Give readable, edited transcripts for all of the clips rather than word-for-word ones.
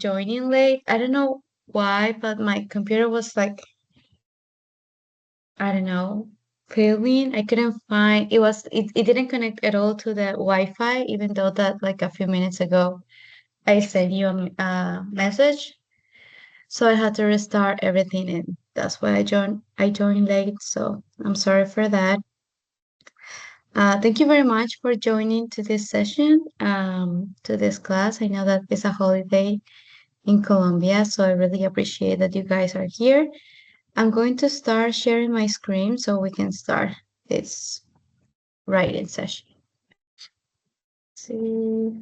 joining late. I don't know why, but my computer was like, I don't know, failing. I couldn't find it didn't connect at all to the Wi-Fi, even though that like a few minutes ago I sent you a message. So I had to restart everything, and that's why I joined late. So I'm sorry for that. Thank you very much for joining to this session, to this class. I know that it's a holiday in Colombia, so I really appreciate that you guys are here. I'm going to start sharing my screen so we can start this writing session. See.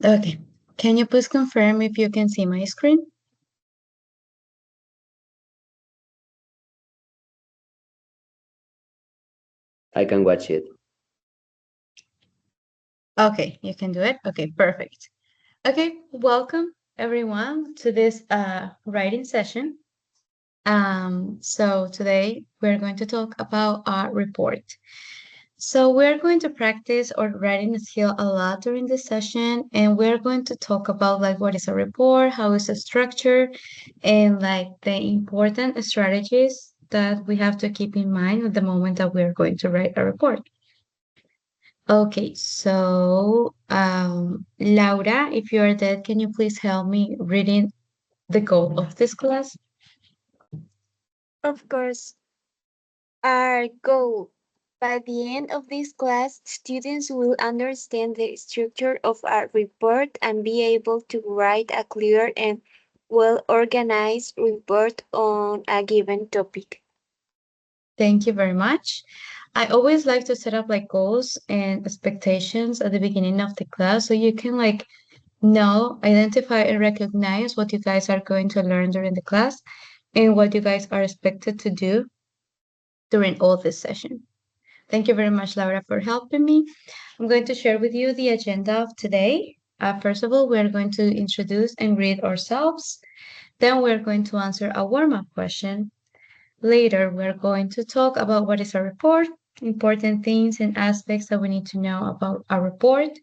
Okay. Can you please confirm if you can see my screen? I can watch it. Okay, you can do it. Okay, perfect. Okay, welcome everyone to this writing session. So today we're going to talk about our report. So we're going to practice our writing skill a lot during this session, and we're going to talk about like what is a report, how is the structure, and like the important strategies that we have to keep in mind at the moment that we're going to write a report. Okay, so Laura, if you are there, can you please help me reading the goal of this class? Of course, our goal. By the end of this class, students will understand the structure of our report and be able to write a clear and well-organized report on a given topic. Thank you very much. I always like to set up like goals and expectations at the beginning of the class so you can like know, identify, and recognize what you guys are going to learn during the class and what you guys are expected to do during all this session. Thank you very much, Laura, for helping me. I'm going to share with you the agenda of today. First of all, we're going to introduce and read ourselves. Then we're going to answer a warm-up question. Later, we're going to talk about what is a report, important things and aspects that we need to know about a report.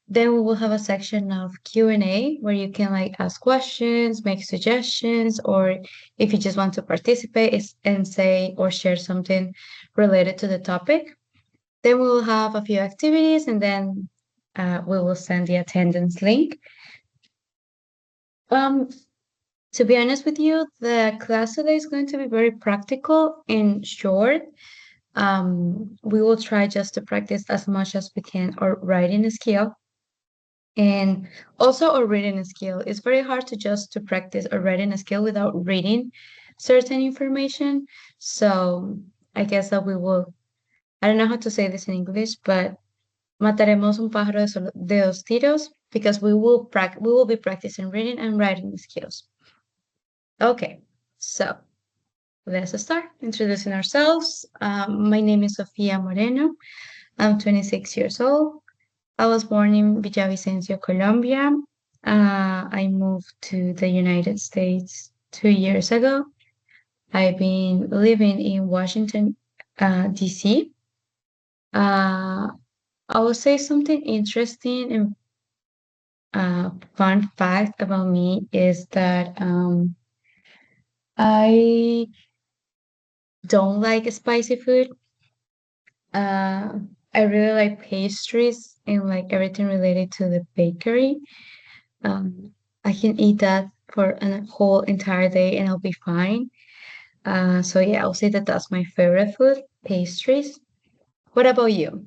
Then we will have a section of Q&A where you can like ask questions, make suggestions, or if you just want to participate and say or share something related to the topic. Then we will have a few activities and then we will send the attendance link. Um, to be honest with you, the class today is going to be very practical and short. We will try just to practice as much as we can our writing skill and also our reading skill. It's very hard to just to practice a writing skill without reading certain information. So I guess that we will, I don't know how to say this in English, but mataremos un pájaro de dos tiros because we will be practicing reading and writing skills. Okay, so let's start introducing ourselves. My name is Sofia Moreno. I'm 26 years old. I was born in Villavicencio, Colombia. I moved to the United States 2 years ago. I've been living in Washington, D.C. Uh, I will say something interesting and fun fact about me is that I don't like spicy food. Uh, I really like pastries and like everything related to the bakery. I can eat that for a whole entire day and I'll be fine. So yeah, I'll say that that's my favorite food, pastries. What about you?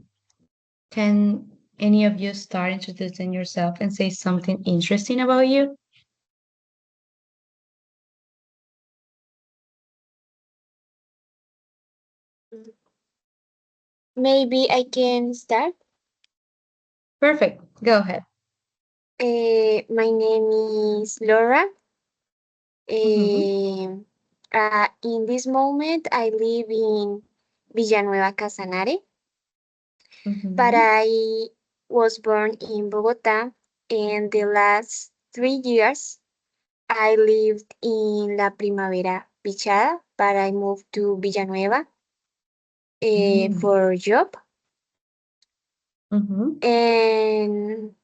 Can any of you start introducing yourself and say something interesting about you? Maybe I can start. Perfect. Go ahead. My name is Laura. Mm-hmm. In this moment, I live in Villanueva Casanare, but Mm-hmm. I was born in Bogota, and the last 3 years I lived in La Primavera Pichada, but I moved to Villanueva Mm-hmm. for job. Mm-hmm. And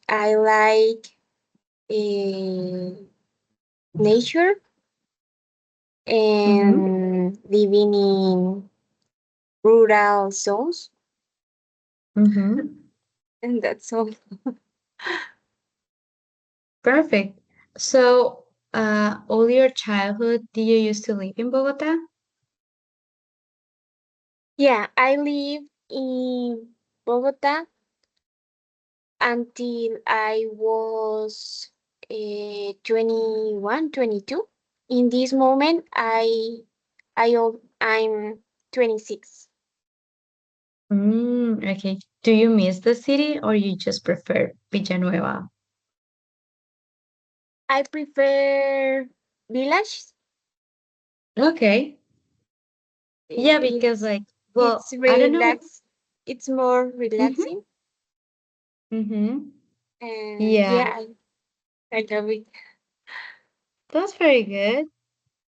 I like nature Mm-hmm. and living in rural zones, Mm-hmm. and that's all. Perfect. So, all your childhood, did you used to live in Bogota? Yeah, I live in Bogota until I was 21, 22. In this moment, I'm 26. Okay. Do you miss the city or you just prefer Villanueva? I prefer village. Okay. Yeah, because It's like, it's well, I don't know. relax. It's more Mm-hmm. relaxing, Mm-hmm. and Yeah, yeah, I love it. that's very good.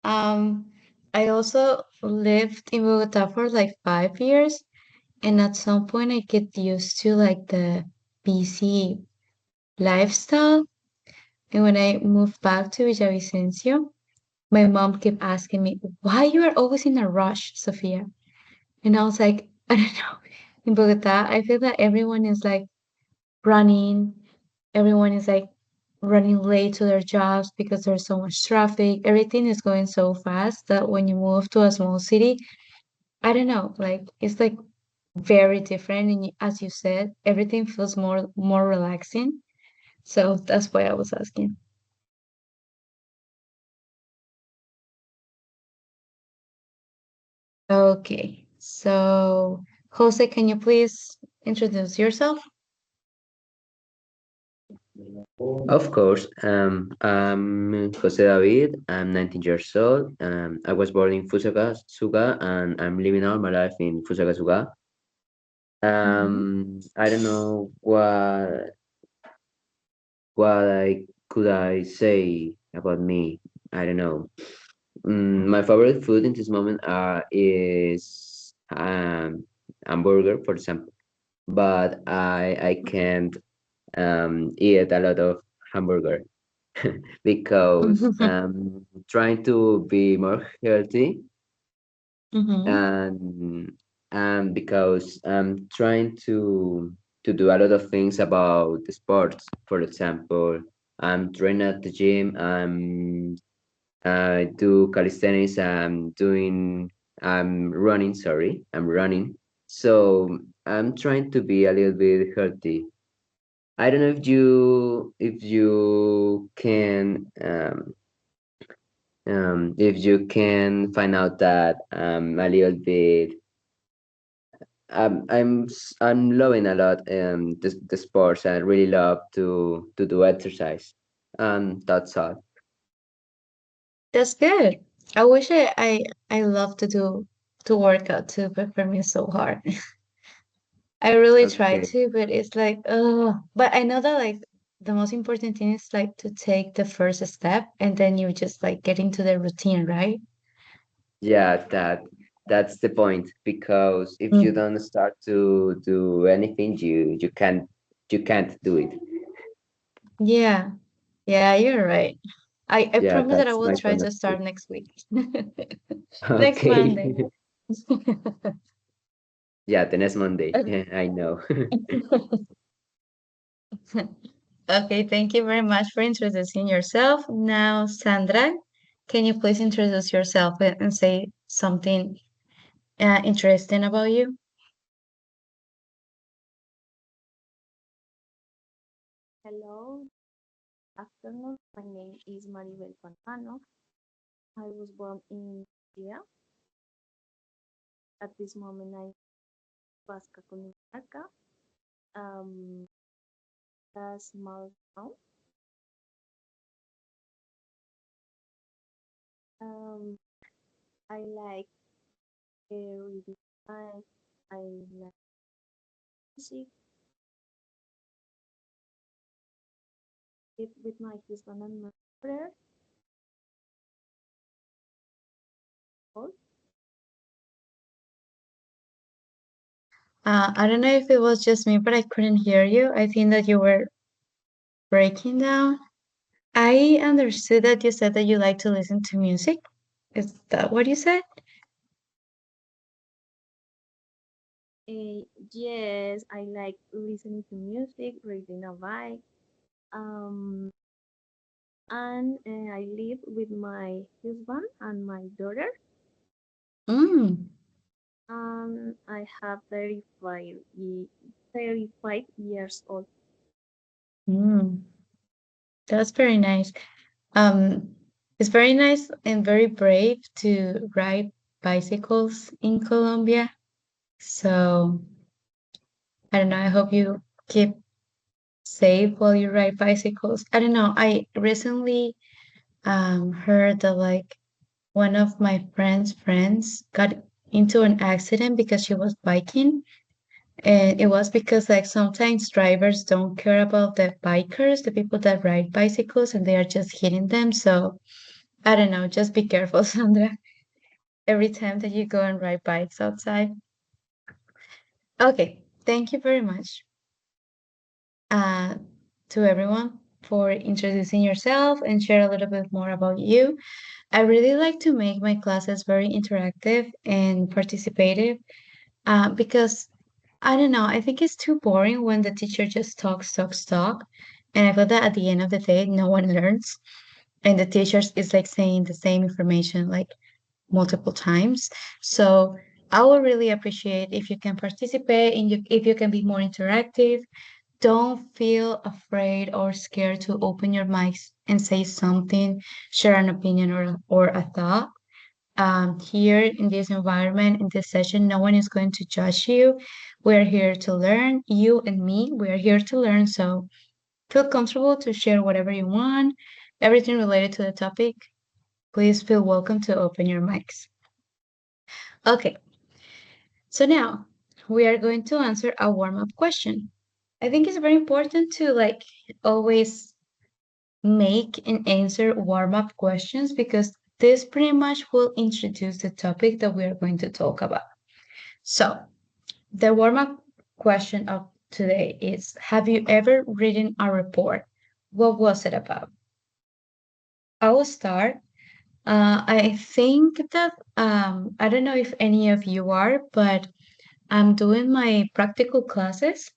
Um, I also lived in Bogota for like 5 years, and at some point I get used to like the busy lifestyle. And when I moved back to Villavicencio, my mom kept asking me, "Why you are always in a rush, Sophia?" And I was like, I don't know. In Bogota, I feel that everyone is like running, everyone is like running late to their jobs because there's so much traffic. Everything is going so fast that when you move to a small city, I don't know, like it's like very different. And as you said, everything feels more relaxing. So that's why I was asking. Okay, so Jose, can you please introduce yourself? Of course. I'm Jose David. I'm 19 years old. I was born in Fusagasugá, and I'm living all my life in Fusagasugá. Mm-hmm. I don't know what I say about me. I don't know. My favorite food in this moment is hamburger, for example. But I can't eat a lot of hamburger because trying to be more healthy, Mm-hmm. and because I'm trying to do a lot of things about the sports. For example, I'm training at the gym. I do calisthenics. I'm running. Sorry, I'm running. So I'm trying to be a little bit healthy. I don't know if you can if you can find out that a little bit I'm loving a lot the sports. I really love to do exercise. That's all. That's good. I wish I love to work out too, but for me it's so hard. I really try Okay. to, but it's like, oh, but I know that like the most important thing is like to take the first step and then you just like get into the routine, right? Yeah, that's the point, because if you Mm. don't start to do anything, you can't do it. Yeah. Yeah, you're right. I Yeah, promise that I that's will my try point of to view. start next week. Next Okay. Monday. Yeah, the next Monday. I know. Okay, thank you very much for introducing yourself. Now, Sandra, can you please introduce yourself and say something interesting about you? Hello, afternoon. My name is Maribel Pantano. I was born in India. At this moment, I Pasca Cundinamarca, um, a small town. Um, I like reading. I like music. Live with my husband and my brother. All. I don't know if it was just me, but I couldn't hear you. I think that you were breaking down. I understood that you said that you like to listen to music. Is that what you said? Yes, I like listening to music, riding a bike, um, and I live with my husband and my daughter. Mm, I have 35 years old. mm, that's very nice. Um, it's very nice and very brave to ride bicycles in Colombia. So I don't know. I hope you keep safe while you ride bicycles. I don't know. I recently heard that like one of my friends got into an accident because she was biking. And it was because like sometimes drivers don't care about the bikers, the people that ride bicycles, and they are just hitting them. So I don't know, just be careful, Sandra, every time that you go and ride bikes outside. Okay, thank you very much uh, to everyone for introducing yourself and share a little bit more about you. I really like to make my classes very interactive and participative because I don't know, I think it's too boring when the teacher just talk. And I feel that at the end of the day, no one learns. And the teacher is like saying the same information like multiple times. So I would really appreciate if you can participate and if you can be more interactive. Don't feel afraid or scared to open your mics and say something, share an opinion or a thought. Here in this environment, in this session, no one is going to judge you. We're here to learn, you and me, we're here to learn. So feel comfortable to share whatever you want, everything related to the topic. Please feel welcome to open your mics. Okay, so now we are going to answer a warm-up question. I think it's very important to like always make and answer warm-up questions because this pretty much will introduce the topic that we are going to talk about. So, the warm-up question of today is, have you ever written a report? What was it about? I will start. I think that I don't know if any of you are, but I'm doing my practical classes.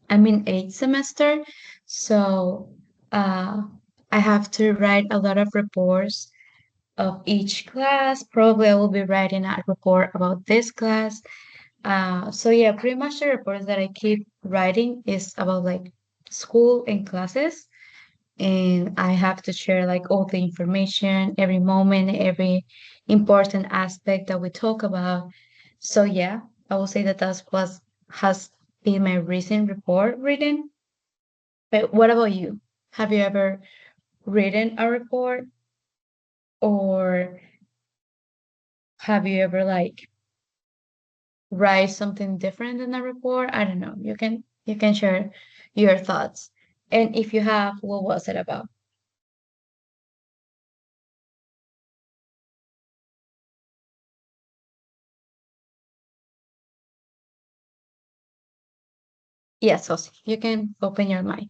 I'm in eighth semester, so uh, I have to write a lot of reports of each class. Probably I will be writing a report about this class. So yeah, pretty much the reports that I keep writing is about like school and classes, and I have to share like all the information, every moment, every important aspect that we talk about. So yeah, I will say that that's what has been my recent report reading. But what about you? Have you ever written a report, or have you ever like write something different in a report? I don't know. You can share your thoughts. And if you have, what was it about? Yes, Osi, you can open your mic.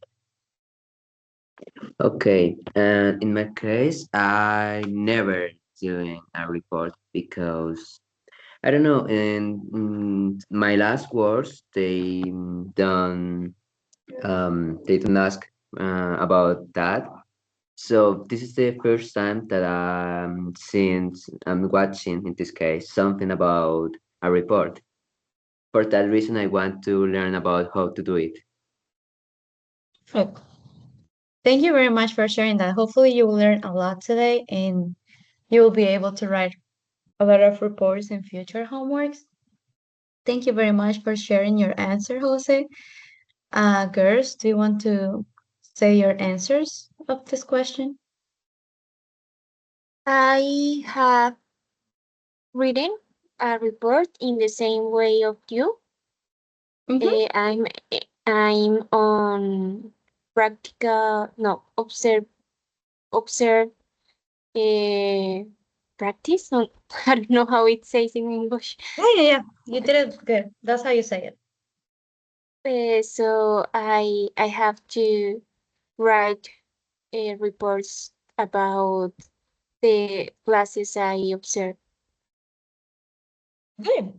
Okay, and in my case, I never doing a report because I don't know. In my last words, they don't ask about that. So this is the first time that I'm watching in this case something about a report. For that reason, I want to learn about how to do it. Look, thank you very much for sharing that. Hopefully, you will learn a lot today and you will be able to write a lot of reports in future homeworks. Thank you very much for sharing your answer, Jose. Girls, do you want to say your answers of this question? I have written a report in the same way of you. Mm-hmm. I'm on practical, no, observe practice. No, I don't know how it says in English. Yeah. You did it good. That's how you say it. So I have to write reports about the classes I observe. Good.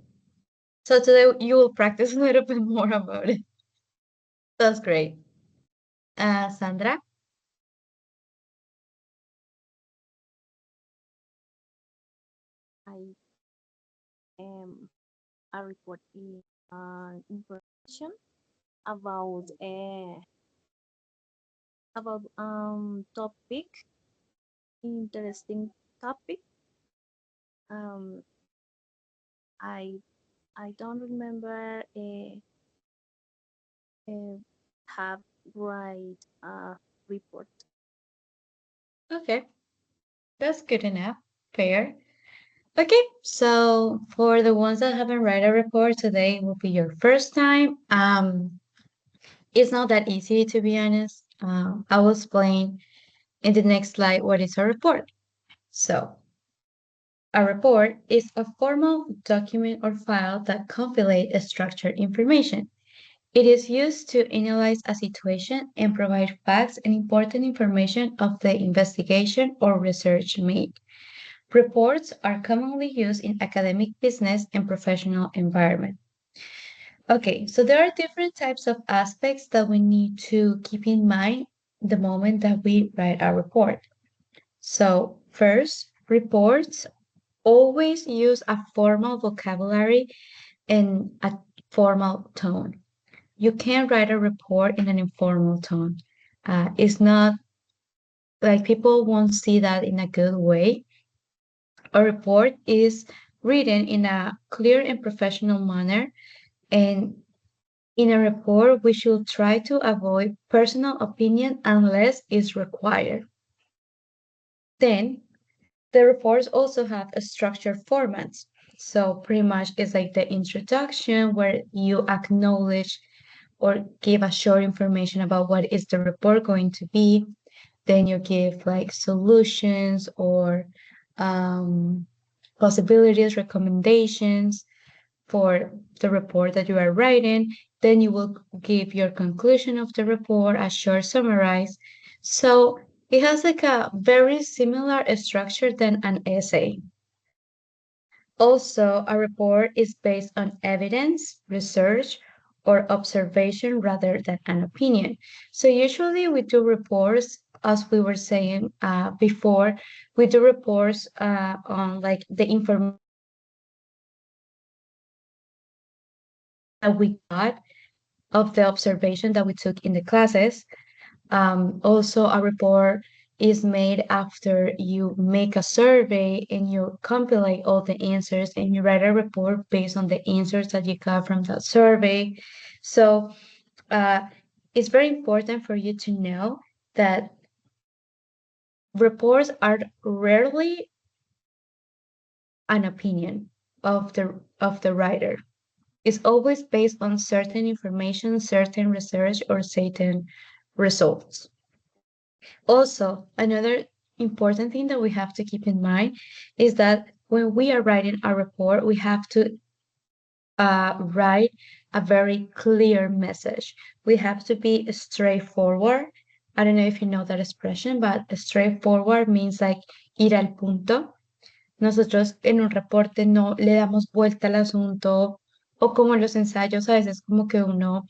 So today you will practice a little bit more about it. That's great. Sandra? I am a report in information about topic, interesting topic. Um, I I don't remember uh, have write a report. Okay, that's good enough. Fair. Okay, so for the ones that haven't read a report, today will be your first time. It's not that easy to be honest. I will explain in the next slide what is a report. So, a report is a formal document or file that compilates structured information. It is used to analyze a situation and provide facts and important information of the investigation or research made. Reports are commonly used in academic, business, and professional environment. Okay, so there are different types of aspects that we need to keep in mind the moment that we write a report. So, first, reports always use a formal vocabulary and a formal tone. You can't write a report in an informal tone. It's not like people won't see that in a good way. A report is written in a clear and professional manner, and in a report, we should try to avoid personal opinion unless it's required. Then, the reports also have a structured formats. So pretty much it's like the introduction where you acknowledge or give a short information about what is the report going to be. Then you give like solutions or um, possibilities, recommendations for the report that you are writing. Then you will give your conclusion of the report, a short summarize. So it has like a very similar structure than an essay. Also, a report is based on evidence, research, or observation rather than an opinion. So usually we do reports, as we were saying before, we do reports on like the information that we got of the observation that we took in the classes. Also, a report is made after you make a survey and you compile all the answers and you write a report based on the answers that you got from that survey. So, uh, it's very important for you to know that reports are rarely an opinion of the writer. It's always based on certain information, certain research, or certain results. Also, another important thing that we have to keep in mind is that when we are writing a report, we have to write a very clear message. We have to be straightforward. I don't know if you know that expression, but straightforward means like ir al punto. Nosotros en un reporte no le damos vuelta al asunto o como en los ensayos a veces como que uno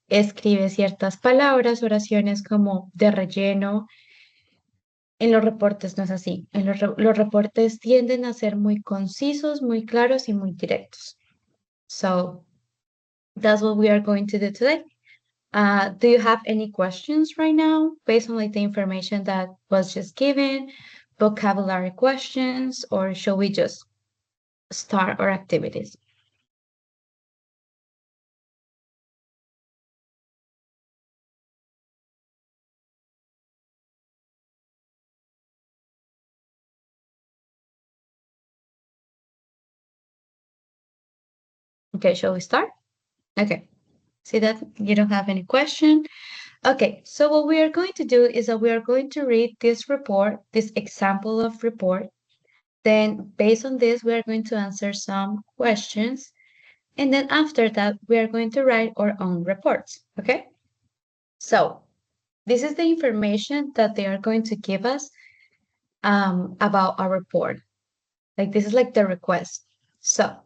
escribe ciertas palabras, oraciones como de relleno. En los reportes no es así. En los reportes tienden a ser muy concisos, muy claros y muy directos. So that's what we are going to do today. Do you have any questions right now based on like the information that was just given, vocabulary questions, or shall we just start our activities? Okay, shall we start? Okay. See that you don't have any question? Okay, so what we are going to do is that we are going to read this report, this example of report. Then, based on this, we are going to answer some questions. And then after that, we are going to write our own reports. Okay? So, This is the information that they are going to give us about our report. Like this is like the request. So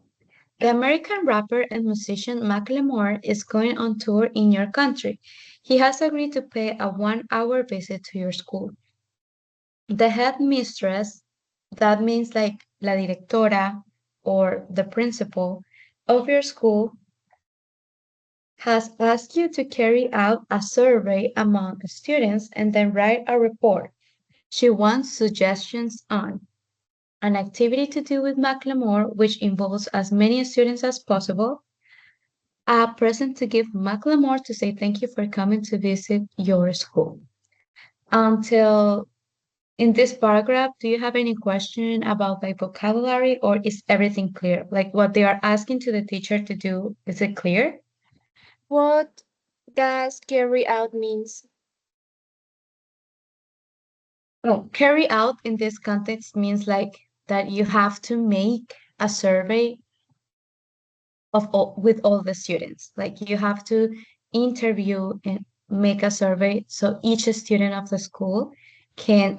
the American rapper and musician Macklemore is going on tour in your country. He has agreed to pay a 1 hour visit to your school. The headmistress, that means like la directora or the principal of your school, has asked you to carry out a survey among students and then write a report. She wants suggestions on an activity to do with Macklemore, which involves as many students as possible, a present to give Macklemore to say thank you for coming to visit your school. Until in this paragraph, do you have any question about like vocabulary or is everything clear? Like what they are asking to the teacher to do, is it clear? What does carry out means? Well, carry out in this context means like that you have to make a survey of all, with all the students. Like you have to interview and make a survey so each student of the school can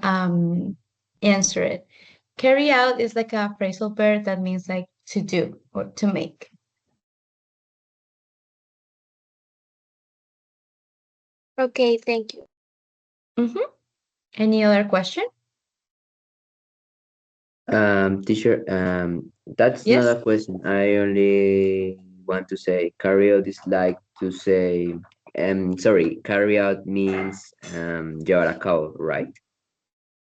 answer it. Carry out is like a phrasal verb that means like to do or to make. Okay, thank you. Any other question? Teacher, that's not Yes? a question. I only want to say carry out is like to say, sorry, carry out means llevar a cabo, right?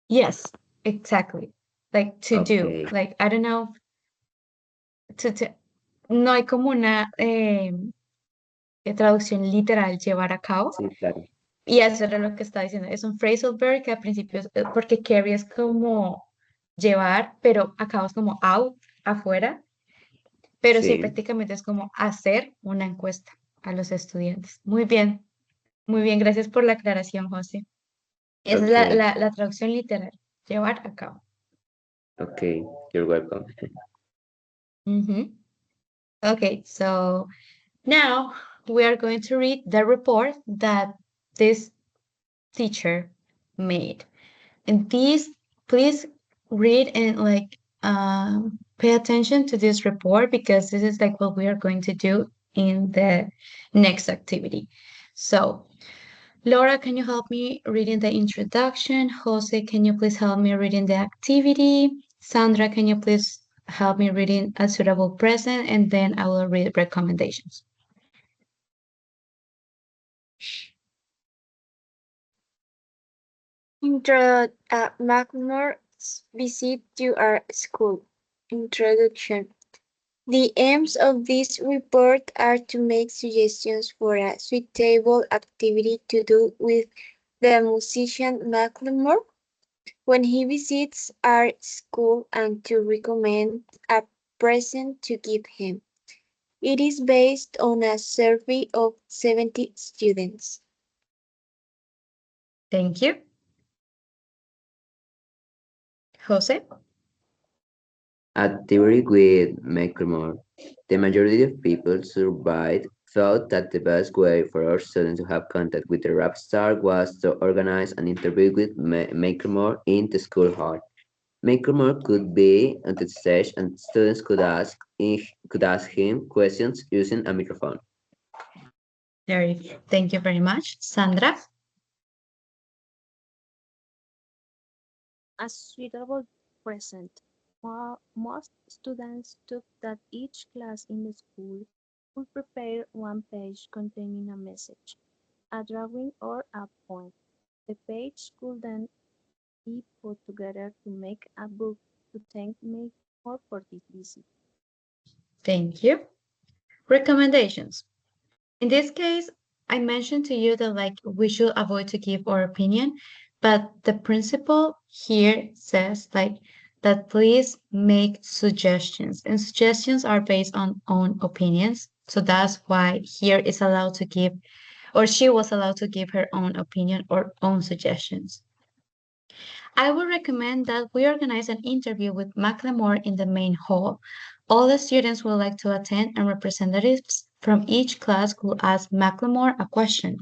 Yes, exactly. Like to do. Okay. Like I don't know, to no hay como una traducción literal, llevar a cabo. Sí, claro. Y eso era lo que estaba diciendo. Es un phrasal verb que al principio, porque carry es como llevar, pero a cabo es como out, afuera. Pero sí, Sí. prácticamente es como hacer una encuesta a los estudiantes. Muy bien, gracias por la aclaración, José. Esa es Okay. la traducción literal, llevar a cabo. Okay. You're welcome. Ujú. Okay, so now we are going to read the report that this teacher made. And please read and like pay attention to this report because this is like what we are going to do in the next activity. So Laura, can you help me reading the introduction? Jose, can you please help me reading the activity? Sandra, can you please help me reading a suitable present? And then I will read recommendations. Macklemore's visit to our school. Introduction. The aims of this report are to make suggestions for a suitable activity to do with the musician Macklemore when he visits our school and to recommend a present to give him. It is based on a survey of 70 students. Thank you. Jose? Activity with Macklemore. The majority of people surveyed thought that the best way for our students to have contact with the rap star was to organize an interview with Macklemore in the school hall. Macklemore could be on the stage and students could ask him questions using a microphone. Thank you very much. Sandra? A suitable present. Most students took that each class in the school would prepare one page containing a message, a drawing, or a poem. The page could then be put together to make a book to thank me for this visit. Thank you. Recommendations. In this case, I mentioned to you that like we should avoid to give our opinion, but the principle here says like that please make suggestions and suggestions are based on own opinions. So that's why here is allowed to give or she was allowed to give her own opinion or own suggestions. I would recommend that we organize an interview with Macklemore in the main hall. All the students would like to attend and representatives from each class will ask Macklemore a question.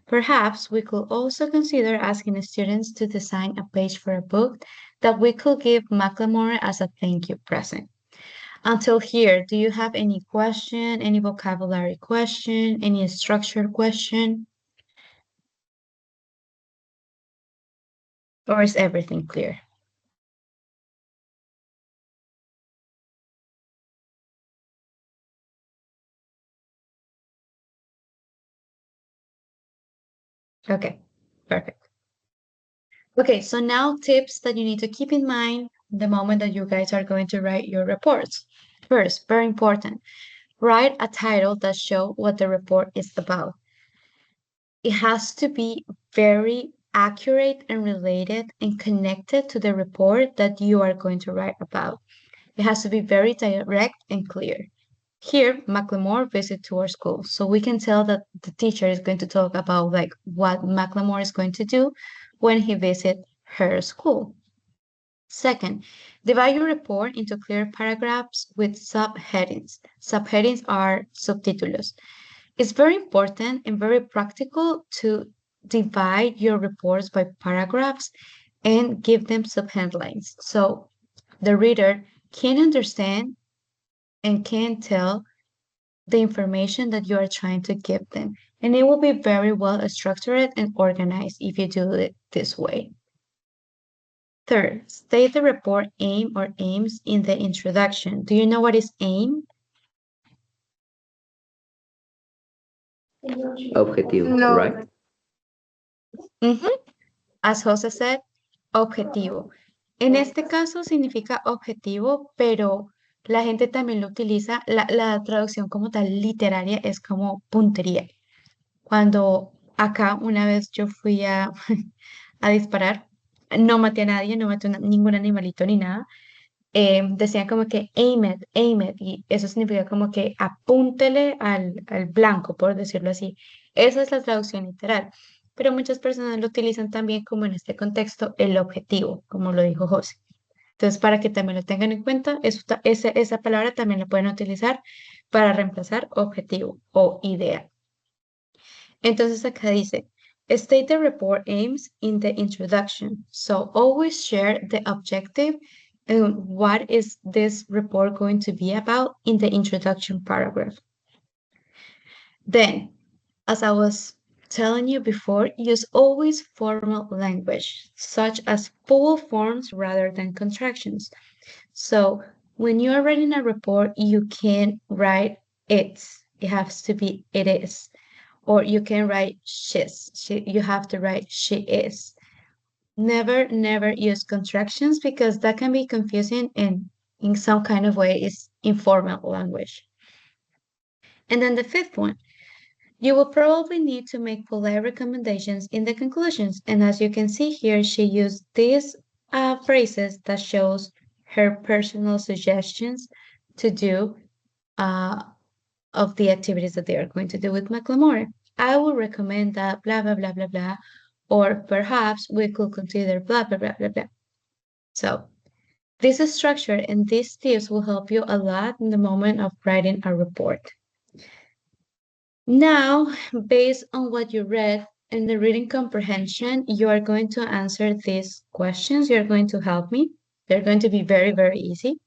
Perhaps we could also consider asking students to design a page for a book that we could give Macklemore as a thank you present. Until here, do you have any question, any vocabulary question, any structure question? Or is everything clear? Okay, perfect. Okay, so now tips that you need to keep in mind the moment that you guys are going to write your reports. First, very important, write a title that shows what the report is about. It has to be very accurate and related and connected to the report that you are going to write about. It has to be very direct and clear. Here, Macklemore visit to our school, so we can tell that the teacher is going to talk about like what Macklemore is going to do when he visit her school. Second, divide your report into clear paragraphs with subheadings. Subheadings are subtítulos. It's very important and very practical to divide your reports by paragraphs and give them subheadlines so the reader can understand and can tell the information that you are trying to give them. And it will be very well structured and organized if you do it this way. Third, state the report aim or aims in the introduction. Do you know what is aim? Objetivo, No. right? As Jose said, objetivo. En este caso significa objetivo, pero la gente también lo utiliza, la traducción como tal literaria es como puntería. Cuando acá una vez yo fui a, a disparar, no maté a nadie, no maté a ningún animalito ni nada, decían como que aim it, y eso significa como que apúntele al blanco, por decirlo así. Esa es la traducción literal, pero muchas personas lo utilizan también como en este contexto el objetivo, como lo dijo José. Entonces, para que también lo tengan en cuenta, esa palabra también la pueden utilizar para reemplazar objetivo o idea. Entonces acá dice, state the report aims in the introduction. So always share the objective and what is this report going to be about in the introduction paragraph. Then, as I was telling you before, use always formal language, such as full forms rather than contractions. So when you are writing a report, you can write it's. It has to be it is. Or you can write she's. You have to write she is. Never use contractions because that can be confusing and in some kind of way is informal language. And then the fifth one, you will probably need to make polite recommendations in the conclusions. And as you can see here, she used these phrases that shows her personal suggestions to do of the activities that they are going to do with Macklemore. I would recommend that blah, blah, blah, blah, blah, or perhaps we could consider blah, blah, blah, blah, blah. So this structure and these tips will help you a lot in the moment of writing a report. Now, based on what you read and the reading comprehension, you are going to answer these questions. You're going to help me. They're going to be very easy.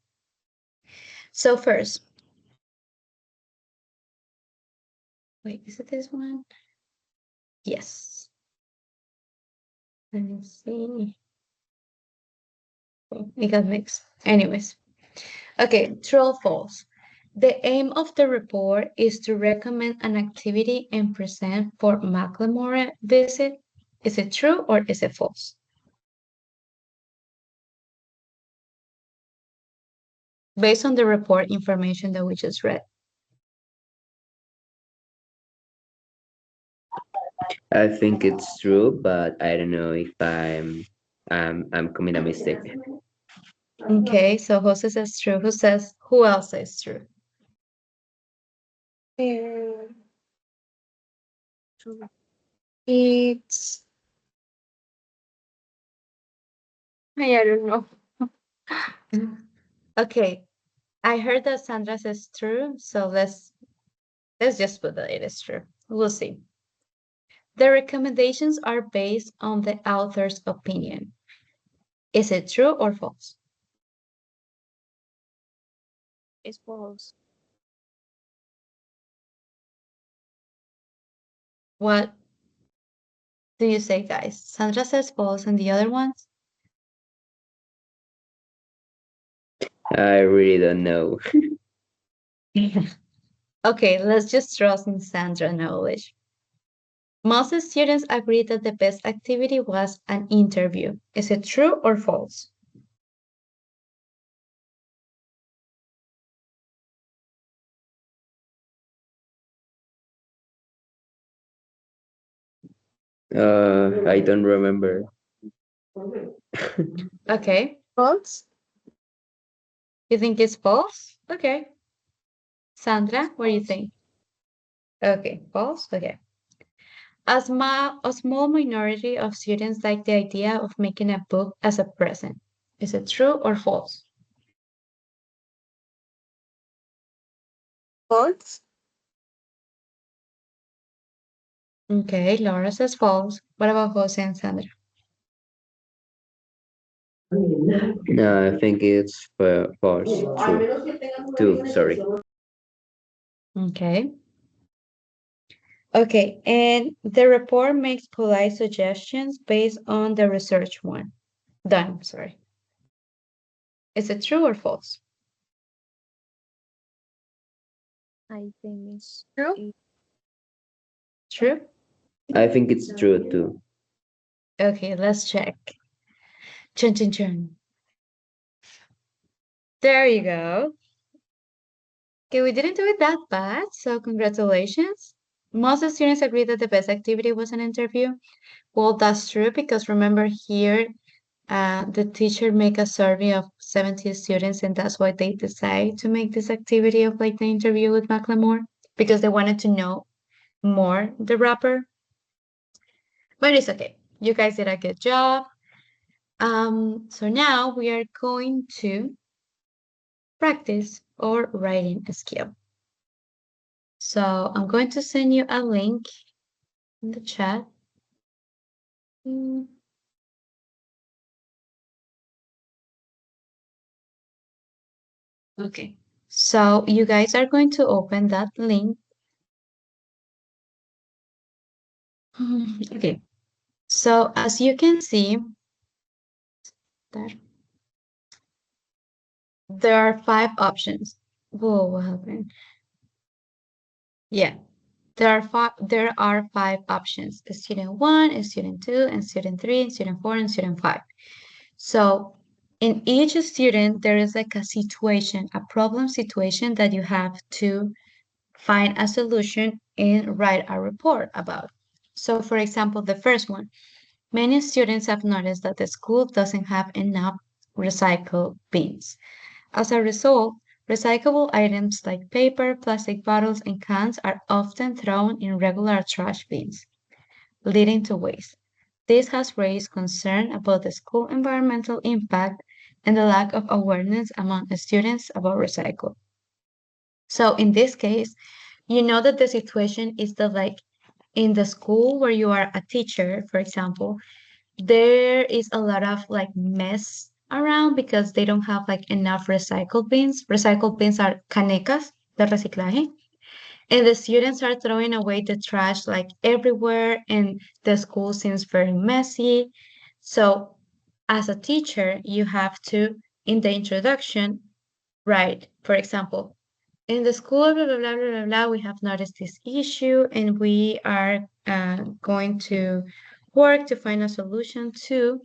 So first, wait, is it this one? Yes. Let me see. It got mixed. Anyways. Okay, true or false. The aim of the report is to recommend an activity and present for Macklemore visit. Is it true or is it false? Based on the report information that we just read. I think it's true, but I don't know if I'm committing a mistake. Okay, so Jose says true. Who else says true? True. It's I don't know. Okay, I heard that Sandra says true, so let's just put that it is true. We'll see. The recommendations are based on the author's opinion. Is it true or false? It's false. What do you say, guys? Sandra says false, and the other ones? I really don't know. Okay, let's just trust in Sandra knowledge. Most students agree that the best activity was an interview. Is it true or false? I don't remember. Okay, False? you think it's false? Okay. Sandra, what do you think? Okay, false? Okay. A small minority of students like the idea of making a book as a present. Is it true or false? False? Okay, Laura says false. What about Jose and Sandra? No, I think it's false. True. Two, sorry. Okay. Okay, and the report makes polite suggestions based on the research one. Done, sorry. Is it true or false? I think it's True? True? I think it's true too. Okay, let's check. Chun chun chun. There you go. Okay, we didn't do it that bad, so congratulations. Most students agree that the best activity was an interview. Well, that's true because remember here, the teacher make a survey of 70 students, and that's why they decide to make this activity of like the interview with Macklemore because they wanted to know more the rapper. But it's okay. You guys did a good job. So now we are going to practice our writing skill. So I'm going to send you a link in the chat. Mm. Okay, so you guys are going to open that link. Okay, so as you can see, there are 5 options. Whoa, what happened? Yeah, there are 5 options. Student 1, student 2, and student 3, and student 4, and student 5. So in each student, there is like a situation, a problem situation that you have to find a solution and write a report about. So for example, the first one, many students have noticed that the school doesn't have enough recycle bins. As a result, recyclable items like paper, plastic bottles, and cans are often thrown in regular trash bins, leading to waste. This has raised concern about the school environmental impact and the lack of awareness among students about recycle. So in this case, you know that the situation is that like in the school where you are a teacher, for example, there is a lot of like mess around because they don't have like enough recycled bins. Recycled bins are canecas de reciclaje. And the students are throwing away the trash like everywhere, and the school seems very messy. So, as a teacher, you have to, in the introduction, write, for example, in the school, blah, blah, blah, blah, blah, blah, we have noticed this issue, and we are going to work to find a solution to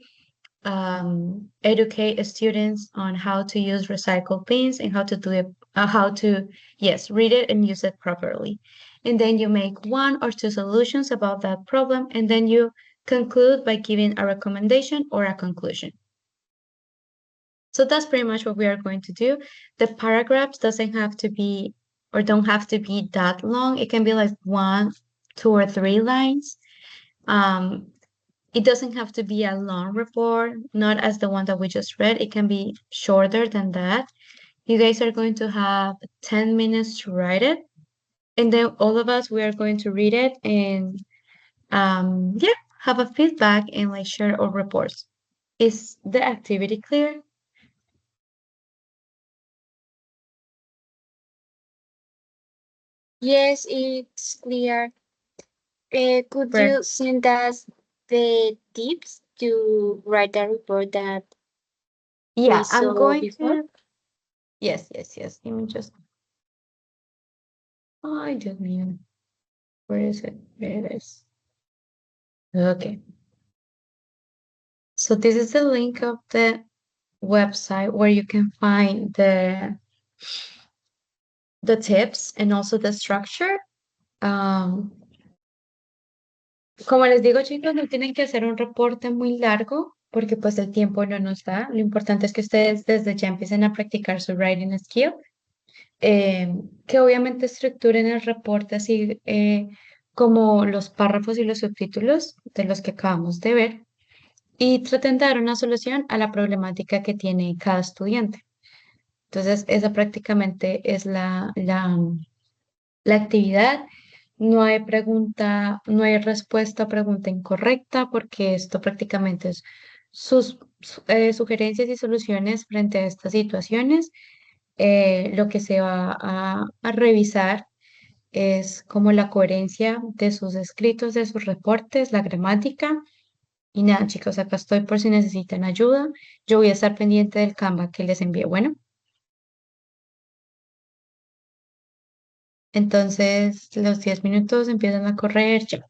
educate students on how to use recycled bins and how to do it, how to, yes, read it and use it properly. And then you make 1 or 2 solutions about that problem, and then you conclude by giving a recommendation or a conclusion. So that's pretty much what we are going to do. The paragraphs doesn't have to be or don't have to be that long. It can be like 1, 2, or 3 lines. It doesn't have to be a long report, not as the one that we just read. It can be shorter than that. You guys are going to have 10 minutes to write it. And then all of us, we are going to read it and Yeah, have a feedback and like share our reports. Is the activity clear? Yes, it's clear. Could Per you send us the tips to write a report that we Yeah, I'm saw going before? to. Yes, yes, yes. Let me just. Oh, I just need. Where is it? There it is. Okay. So this is the link of the website where you can find the tips and also the structure. Um, Como les digo, chicos, no tienen que hacer un reporte muy largo porque pues el tiempo no nos da. Lo importante es que ustedes desde ya empiecen a practicar su writing skill, que obviamente estructuren el reporte así como los párrafos y los subtítulos de los que acabamos de ver y traten de dar una solución a la problemática que tiene cada estudiante. Entonces, esa prácticamente es la actividad. No hay pregunta, no hay respuesta a pregunta incorrecta porque esto prácticamente es sus sugerencias y soluciones frente a estas situaciones. Lo que se va a revisar es como la coherencia de sus escritos, de sus reportes, la gramática. Y nada, chicos, acá estoy por si necesitan ayuda. Yo voy a estar pendiente del Canva que les envié. Bueno, entonces los 10 minutos empiezan a correr. Ya.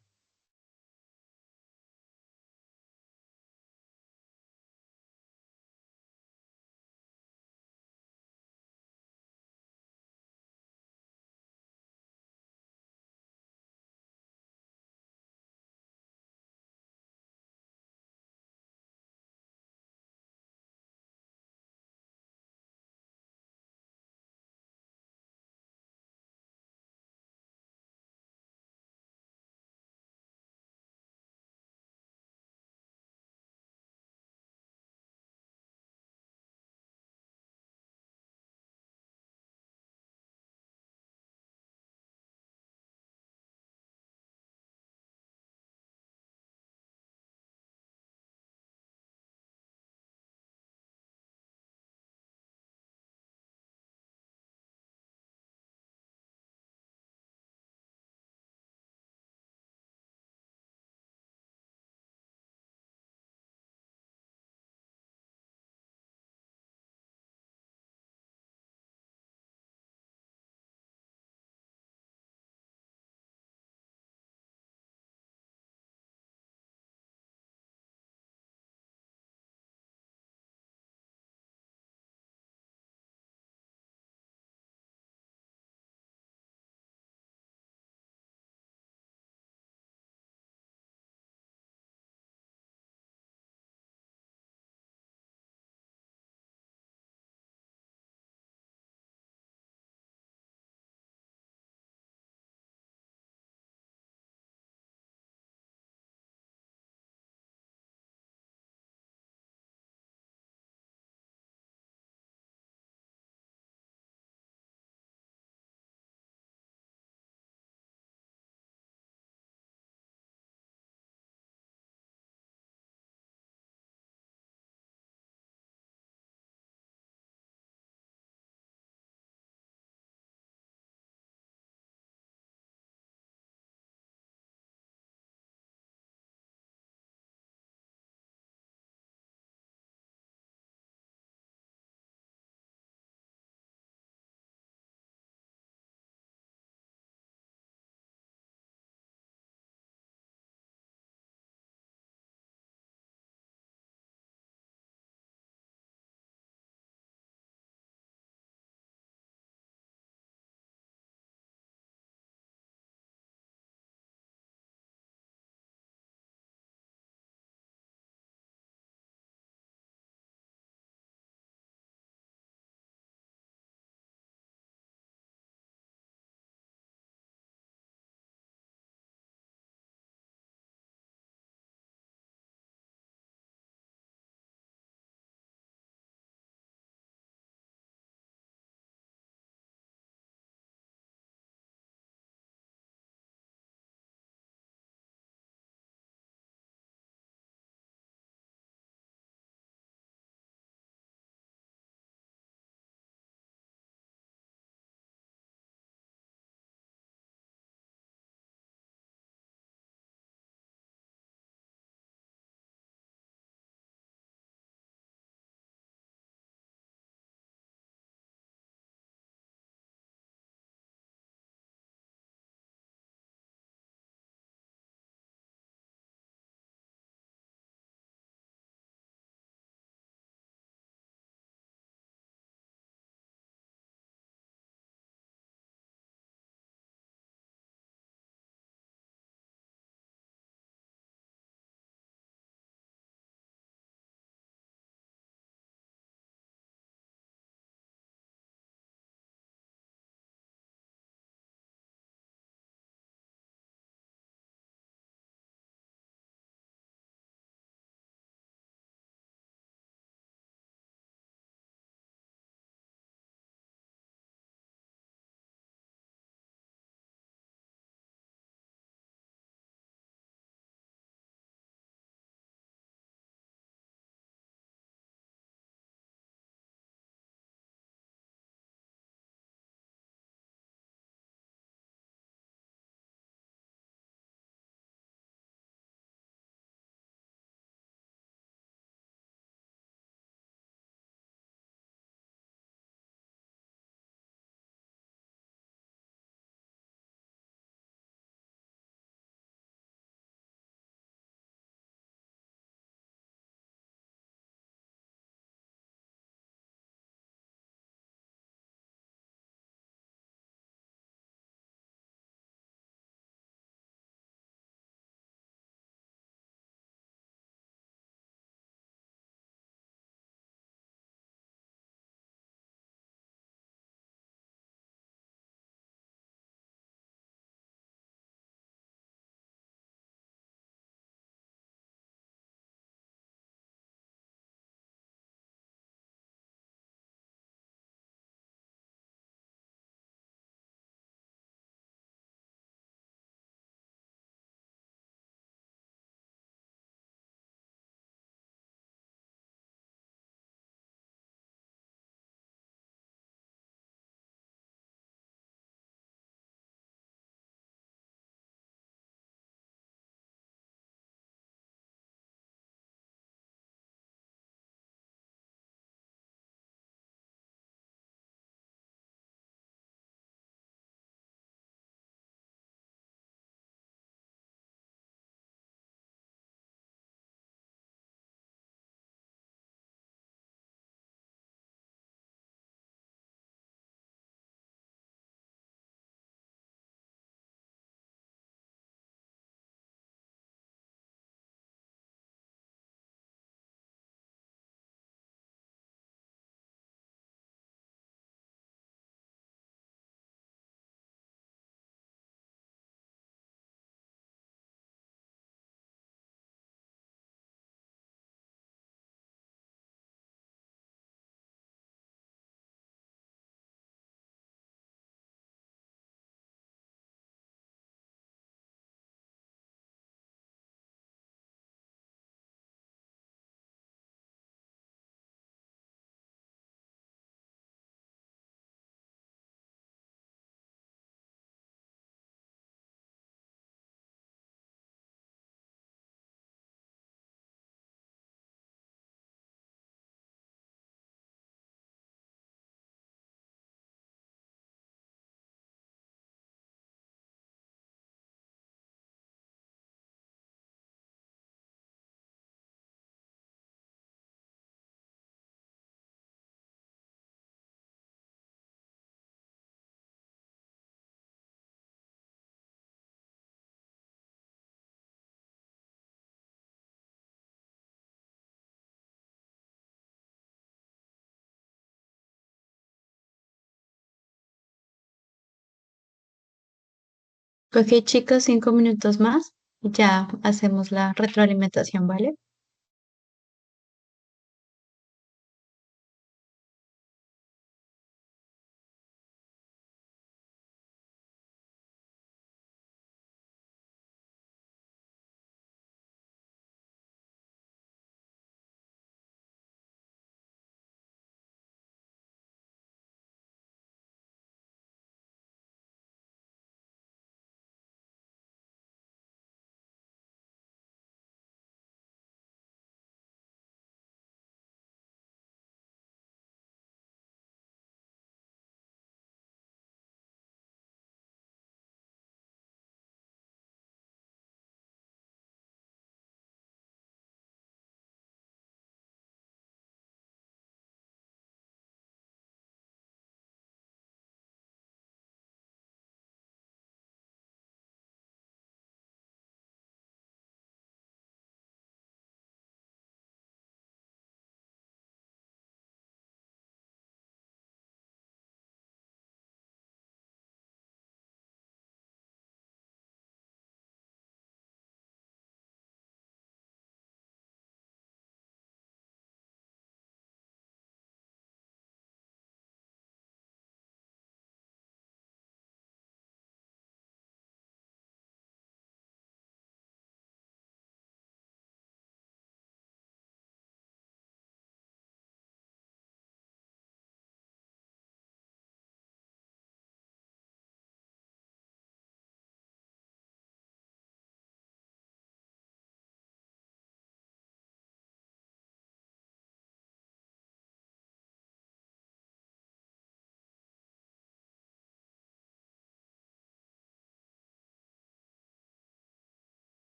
Ok, chicos, 5 minutos más. Y ya hacemos la retroalimentación, ¿vale?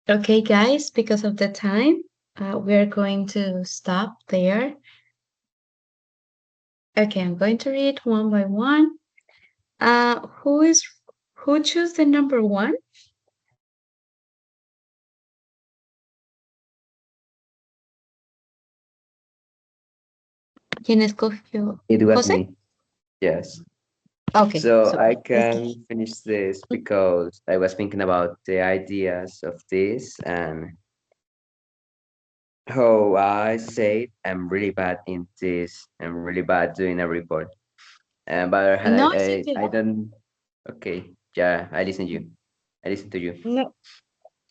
Okay, guys, because of the time, we're going to stop there. Okay, I'm going to read one by one. Who chose the number one? ¿Quién escogió? It was ¿José? me. Yes. Okay, So I super. Let's go. can finish this because I was thinking about the ideas of this and how I said I'm really bad in this. I'm really bad doing a report. But No, it's okay. I don't. Okay, yeah, I listen you. I listen to you. No,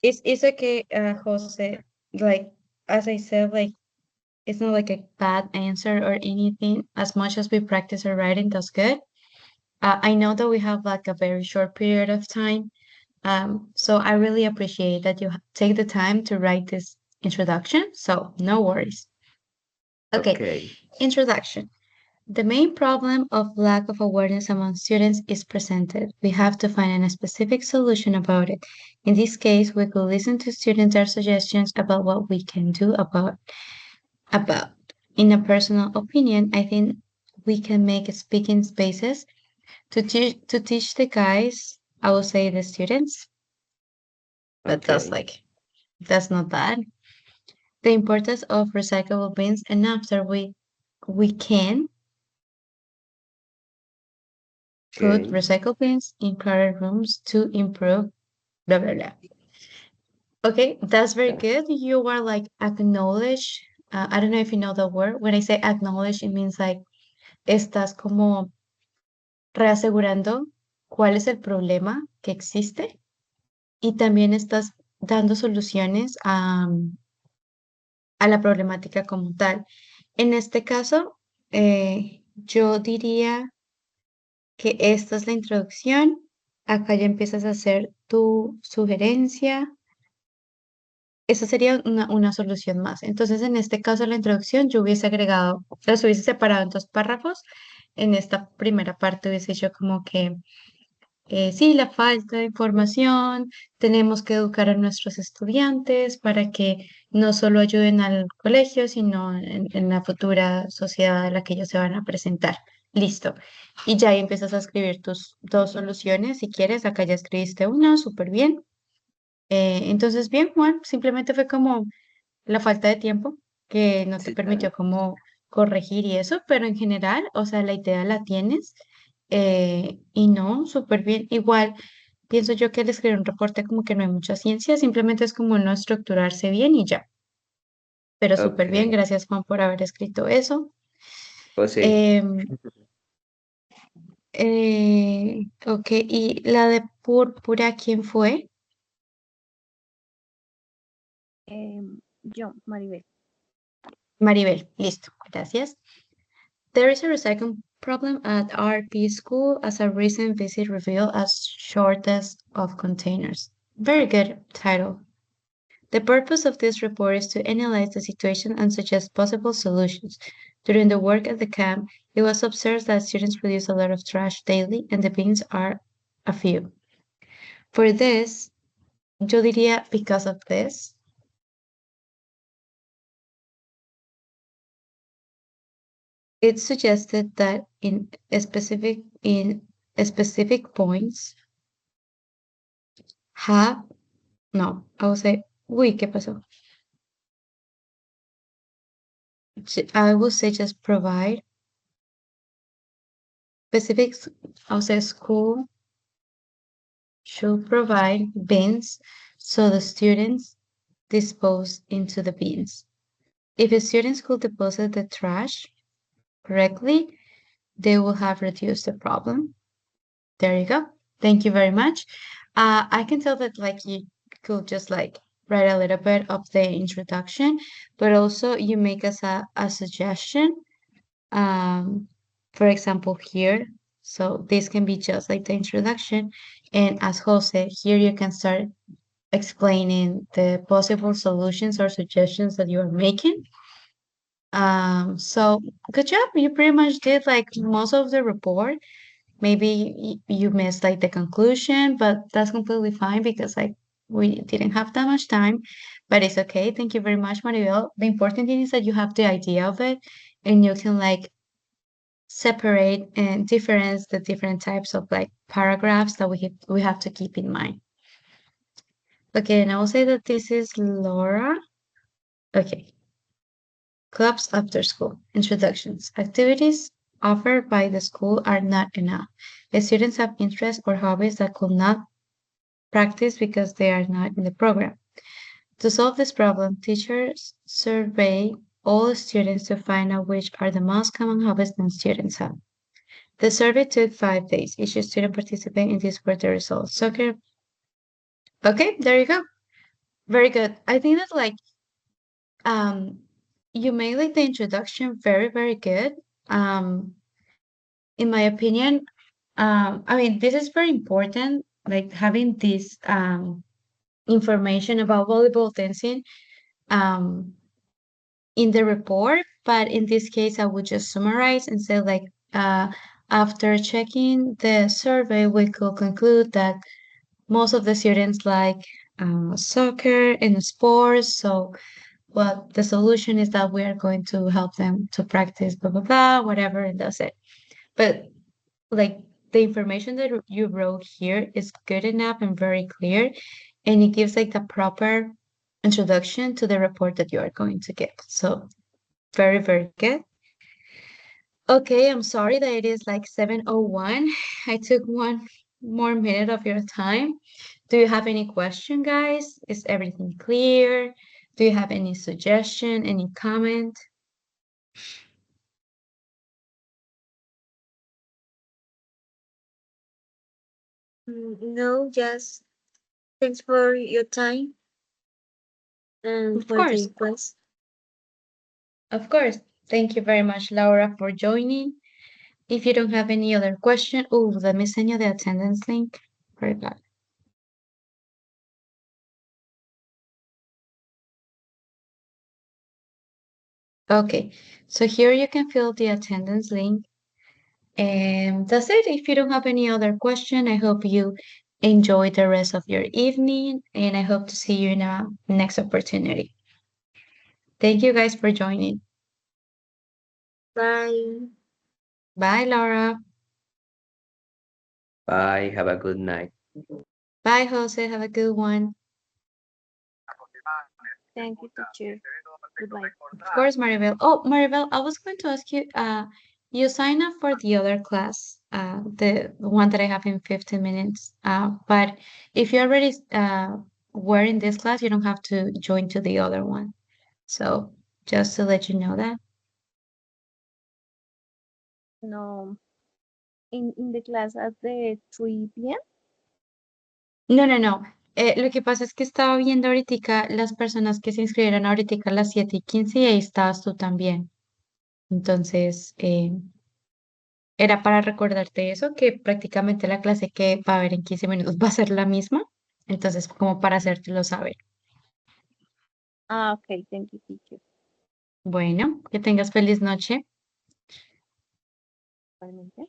it's okay, Jose. Like as I said, like it's not like a bad answer or anything. As much as we practice our writing, that's good. I know that we have like a very short period of time. So I really appreciate that you take the time to write this introduction. So no worries. Okay, Okay. introduction. The main problem of lack of awareness among students is presented. We have to find a specific solution about it. In this case, we could listen to students' their suggestions about what we can do about. In a personal opinion, I think we can make speaking spaces to teach the guys, I will say the students, but Okay. that's not bad. The importance of recyclable bins and after we can put Okay. recycle bins in crowded rooms to improve blah blah blah. Okay, that's very Yeah. good. You are like acknowledge. I don't know if you know the word. When I say acknowledge, it means like estás como reasegurando cuál es el problema que existe y también estás dando soluciones a la problemática como tal. En este caso, yo diría que esta es la introducción. Acá ya empiezas a hacer tu sugerencia. Esa sería una solución más. Entonces, en este caso, la introducción yo hubiese agregado, las hubiese separado en dos párrafos. En esta primera parte hubiese hecho como que sí, la falta de información, tenemos que educar a nuestros estudiantes para que no solo ayuden al colegio, sino en la futura sociedad a la que ellos se van a presentar. Listo. Y ya ahí empiezas a escribir tus dos soluciones. Si quieres, acá ya escribiste una, súper bien. Entonces, bien, Juan, simplemente fue como la falta de tiempo que no te Sí, permitió claro. como corregir y eso, pero en general, o sea, la idea la tienes y no, súper bien. Igual, pienso yo que al escribir un reporte como que no hay mucha ciencia, simplemente es como no estructurarse bien y ya. Pero súper bien, Okay. gracias Juan por haber escrito eso. Pues sí. Em, ok, y la de púrpura, ¿quién fue? Yo, Maribel. Maribel, listo, gracias. There is a recycling problem at RP school as a recent visit revealed a shortage of containers. Very good title. The purpose of this report is to analyze the situation and suggest possible solutions. During the work at the camp, it was observed that students produce a lot of trash daily and the bins are a few. For this, yo diría because of this, it suggested that in specific points have no, I would say, uy, ¿qué pasó? I would say just provide specifics. I would say school should provide bins so the students dispose into the bins. If the students could deposit the trash correctly, they will have reduced the problem. There you go. Thank you very much. I can tell that like you could just like write a little bit of the introduction, but also you make us a suggestion. For example, here. So this can be just like the introduction. And as Jose, here you can start explaining the possible solutions or suggestions that you are making. So good job. You pretty much did like most of the report. Maybe you missed like the conclusion, but that's completely fine because like we didn't have that much time, but it's okay. Thank you very much, Maribel. The important thing is that you have the idea of it and you can like separate and difference the different types of like paragraphs that we have to keep in mind. Okay, and I will say that this is Laura. Okay. Clubs after school. Introductions. Activities offered by the school are not enough. The students have interests or hobbies that could not practice because they are not in the program. To solve this problem, teachers survey all students to find out which are the most common hobbies that students have. The survey took 5 days. Each student participated in this were the results. Soccer. Okay, there you go. Very good. I think that like um you made like the introduction very, very good. Um in my opinion, I mean this is very important, like having this information about volleyball dancing um in the report, but in this case I would just summarize and say like after checking the survey, we could conclude that most of the students like soccer and sports. So, well, the solution is that we are going to help them to practice blah blah blah, whatever, and that's it. But like the information that you wrote here is good enough and very clear, and it gives like the proper introduction to the report that you are going to get. So very, very good. Okay, I'm sorry that it is like 7:01. I took one more minute of your time. Do you have any question, guys? Is everything clear? Do you have any suggestion, any comment? No, just thanks for your time and Of for course. the class. Of course. Thank you very much, Laura, for joining. If you don't have any other question, oh, let me send you the attendance link right back. Okay, so here you can fill the attendance link. And that's it. If you don't have any other question, I hope you enjoy the rest of your evening, and I hope to see you in a next opportunity. Thank you guys for joining. Bye. Bye, Laura. Bye. Have a good night. Bye, Jose. Have a good one. Thank you, teacher. Goodbye. Of course, Maribel. Oh, Maribel, I was going to ask you, you sign up for the other class, the one that I have in 15 minutes. But if you already were in this class, you don't have to join to the other one. So just to let you know that. No, in the class at the 3 p.m. No, no, no. Lo que pasa es que estaba viendo ahorita las personas que se inscribieron ahorita a las 7:15 y ahí estabas tú también. Entonces, era para recordarte eso, que prácticamente la clase que va a haber en 15 minutos va a ser la misma. Entonces, como para hacértelo saber. Ah, okay. Thank you, teacher. Bueno, que tengas feliz noche. Igualmente.